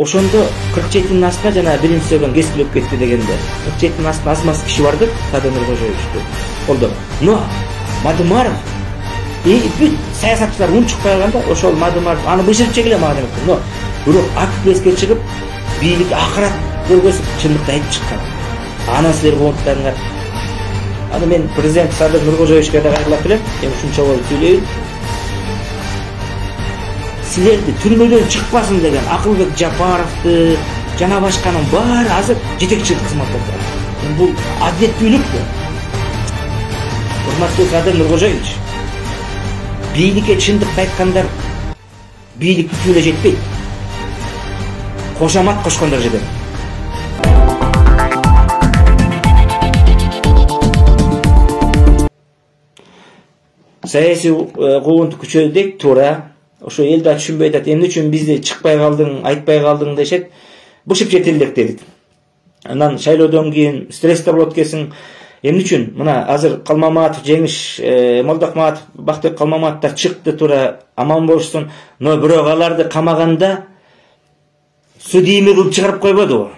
Ошондо 47-дин астына жана биринчи сөйгөн кескилеп кетти дегенде 47-дин астына аз-маз киши барды Садыр Нуркожоевичти колдоп. Но Мадымаров бүт саясатчылар унчукпай калганда ошол Мадымаров аны бышырып чегиле мага демекти. Но бирок активистке чыгып бийлик акырат көргөзүп чындыкты айтып чыккан. Анан силер коомуттарыңар. Аны мен президент Садыр Нуркожоевичке да кайрылып элем. Эми ушунча болуп сүйлөйүн. Силерди түрмөдөн чыкпасын деген Акылбек Жапаровду жана башканын баары азыр жетекчилик кызматта турат. Бул адилеттүүлүкпү? Урматтуу Садыр Нуркожоевич, бийликке чындыкты айткандар бийлик бүтүнү жетпейт. Кошамат кошкондор жетет. Саясий куугунтук күчөйдүк туура. Ошо эл да түшүнбөй атат. Эмне үчүн бизди чыкпай калдың, айтпай калдың дешет. Бышып жетилдик дедик. Анан шайлоодон кийин стрессте болот экенсиң. Эмне үчүн? Мына азыр Калмаматов, Жеңиш, Молдохматов, Бактыбек Калмаматовдор чыкты туура, аман болушсун. Но бирок аларды камаганда судийми кылып чыгарып койбоду.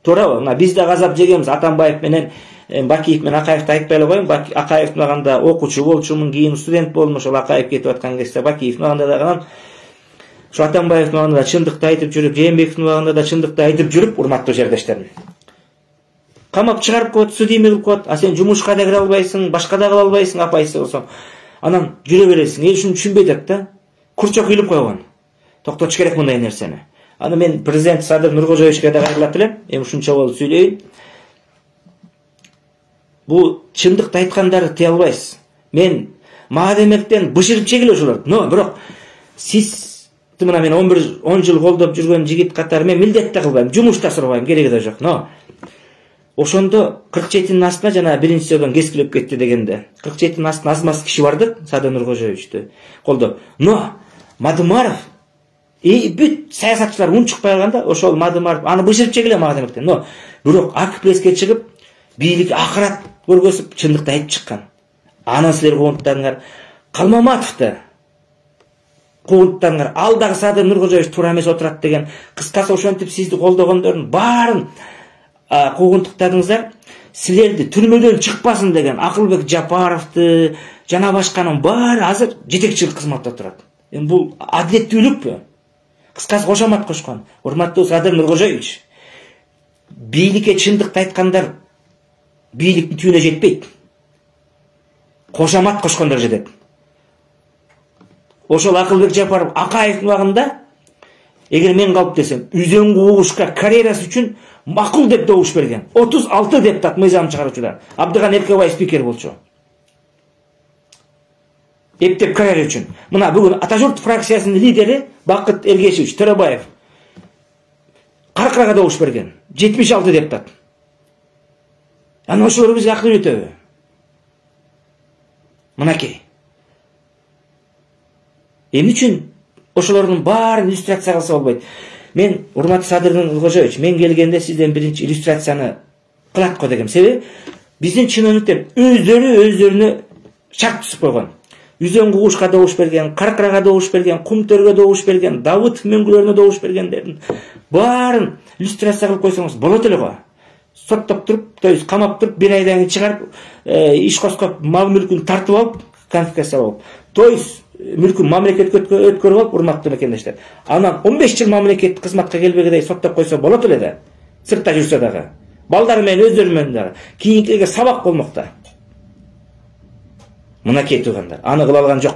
Туурабы? Мына биз да газап жегенбиз. Атамбаев менен Бакиев менен Акаевди айтпай эле коеюн. Акаев мынаганда окуучу болчумун, кийин студент болдум. Ошол Акаев кетип аткан кезде Бакиев мынаганда дагы ошо Атамбаев мынаганда чындыкты айтып жүрүп, Жээнбеков мынаганда да чындыкты айтып жүрүп, урматтуу жердештерим. Камап чыгарып коет, судийми кылып коет. А сен жумушка да кире албайсың, башка да кыла албайсың, апайсы болсоң. Анан жүрө бересиң. Эл ушуну түшүнбөй атат да. Курчок ыйлып койгон. Токтотуш керек мындай нерсени. Аны мен президент Садыр Нуркожоевичке да кайрылып элем. Эми ушунча болуп сүйлөйүн. Бул чындыкты айткандарды тыя албайсыз. Мен мага демектен бышырып чегиле ошолорду. Но бирок сиз мына мен 10 жыл колдоп жүргөн жигит катары мен милдет да кылбайм, жумуш да сурабайм, кереги да жок. Но ошондо 47-дин астына жана биринчи сөйгөн кескилеп кетти дегенде 47-дин астына аз-маз киши барды Садыр Нуркожоевичти колдоп. Но Мадымаров бүт саясатчылар унчукпай калганда ошол Мадымаров аны бышырып чегиле мага демекти. Но бирок активистке чыгып бийлик акырат көргөзүп чындыкты айтып чыккан. Анан силер коомуттарыңар Калмаматовду коомуттарыңар ал дагы Садыр Нуркожоевич туура эмес отурат деген кыскасы ошентип сизди колдогондордун баарын коомуттуктарыңыздар силерди түрмөдөн чыкпасын деген Акылбек Жапаровду жана башканын баары азыр жетекчилик кызматта турат. Эми бул адилеттүүлүкпү? Кыскасы кошамат кошкон. Урматтуу Садыр Нуркожоевич, бийликке чындыкты айткандар бийлик бүтүнү жетпейт. Кошамат кошкондор жетет. Ошол Акылбек Жапаров Акаев убагында эгер мен калып десем, Үзөңгү угушка карьерасы үчүн макул деп добуш берген. 36 депутат мыйзам чыгаруучудар. Абдыган Эркебай спикер болчу. Эптеп карьера үчүн. Мына бүгүн Атажурт фракциясынын лидери Бакыт Элгешевич Төрөбаев каркырага добуш берген. 76 депутат. Аны ошолор бизге акыл үйрөтөбү? Мынакей. Эмне үчүн ошолордун баарын иллюстрация кылса болбойт? Мен урматтуу Садыр Нуркожоевич, мен келгенде сизден биринчи иллюстрацияны кылат го дегем. Себеби биздин чиновниктер өздөрүнө шарт түзүп койгон. Үзөңгү угушка добуш берген, Каркырага добуш берген, Кумтөргө добуш берген, Давыт мөңгүлөрүнө добуш бергендердин баарын иллюстрация кылып койсоңуз болот эле го. Соттоп туруп, то есть камап туруп, бир айдан кийин чыгарып, иш коскоп, мал мүлкүн тартып алып, конфискация алып. То есть мүлкүн мамлекетке өткөрүп алып, урматтуу мекендештер. Анан 15 жыл мамлекеттик кызматка келбегендей соттоп койсо болот эле да. Сыртта жүрсө дагы. Балдары менен өздөрү менен дагы. Кийинкиге сабак болмокта. Мынакей туугандар, аны кыла алган жок.